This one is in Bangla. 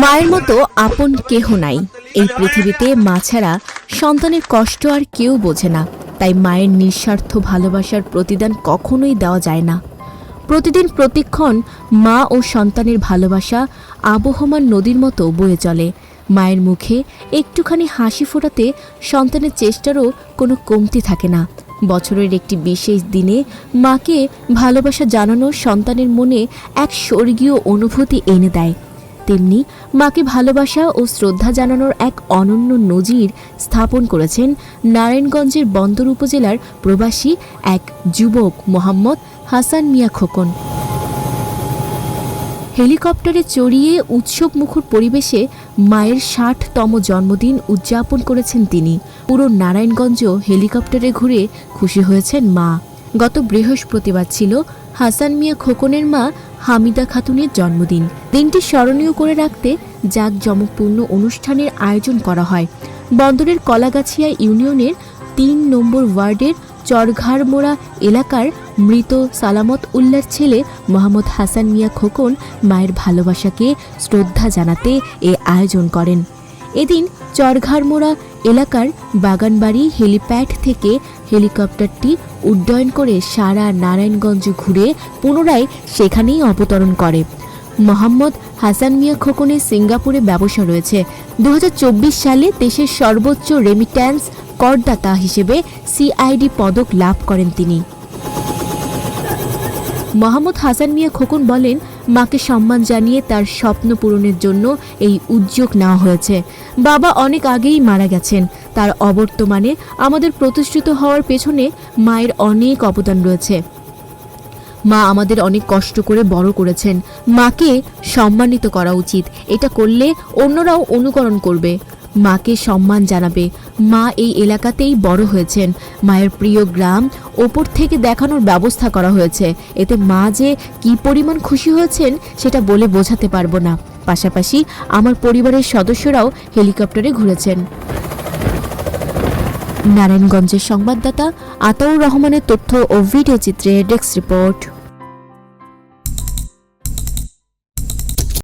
মায়ের মতো আপন কেহ নাই এই পৃথিবীতে। মা ছাড়া সন্তানের কষ্ট আর কেউ বোঝে না। তাই মায়ের নিঃস্বার্থ ভালোবাসার প্রতিদান কখনোই দেওয়া যায় না। প্রতিদিন প্রতিক্ষণ মা ও সন্তানের ভালোবাসা আবহমান নদীর মতো বয়ে চলে। মায়ের মুখে একটুখানি হাসি ফোটাতে সন্তানের চেষ্টারও কোনো কমতি থাকে না। বছরের একটি বিশেষ দিনে মাকে ভালোবাসা জানানো সন্তানের মনে এক স্বর্গীয় অনুভূতি এনে দেয়। তেমনি মাকে ভালোবাসা ও শ্রদ্ধা জানানোর এক অনন্য নজির স্থাপন করেছেন নারায়ণগঞ্জের বন্দর উপজেলার প্রবাসী এক যুবক মোহাম্মদ হাসান মিয়া খোকন। হেলিকপ্টারে চড়িয়ে উৎসবমুখর পরিবেশে মায়ের ৬০তম জন্মদিন উদযাপন করেছেন তিনি। পুরো নারায়ণগঞ্জ হেলিকপ্টারে ঘুরে খুশি হয়েছেন মা। গত বৃহস্পতিবার ছিল হাসান মিয়া খোকনের মা হামিদা খাতুনের জন্মদিন। দিনটি স্মরণীয় করে রাখতে জাঁকজমকপূর্ণ অনুষ্ঠানের আয়োজন করা হয়। বন্দরের কলাগাছিয়া ইউনিয়নের ৩ নম্বর ওয়ার্ডের চরঘারমোড়া এলাকার মৃত সালামত উল্লার ছেলে মোহাম্মদ হাসান মিয়া খোকন মায়ের ভালোবাসাকে শ্রদ্ধা জানাতে এ আয়োজন করেন। এদিন চরঘারমোড়া এলাকার বাগানবাড়ি হেলিপ্যাড থেকে হেলিকপ্টারটি উড্ডয়ন করে সারা নারায়ণগঞ্জ ঘুরে পুনরায় সেখানেই অবতরণ করে। মোহাম্মদ হাসান মিয়া খোকনের সিঙ্গাপুরে ব্যবসা রয়েছে। ২০২৪ সালে দেশের সর্বোচ্চ রেমিট্যান্স করদাতা হিসেবে সিআইডি পদক লাভ করেন তিনি। মোহাম্মদ হাসান মিয়া খোকন বলেন, মাকে সম্মান জানিয়ে তার স্বপ্ন পূরণের জন্য এই উদ্যোগ নেওয়া হয়েছে। বাবা অনেক আগেই মারা গেছেন। তার অবর্তমানে আমাদের প্রতিষ্ঠিত হওয়ার পেছনে মায়ের অনেক অবদান রয়েছে। মা আমাদের অনেক কষ্ট করে বড় করেছেন। মাকে সম্মানিত করা উচিত। এটা করলে অন্যরাও অনুকরণ করবে, মাকে সম্মান জানাবে। মা এই এলাকাতেই বড় হয়েছেন। মায়ের প্রিয় গ্রাম ওপর থেকে দেখানোর ব্যবস্থা করা হয়েছে। এতে মা যে কি পরিমাণ খুশি হয়েছেন সেটা বলে বোঝাতে পারবো না। পাশাপাশি আমার পরিবারের সদস্যরাও হেলিকপ্টারে ঘুরেছেন। নারায়ণগঞ্জের সংবাদদাতা আতাউর রহমানের তথ্য ও ভিডিও চিত্রে ডেস্ক রিপোর্ট।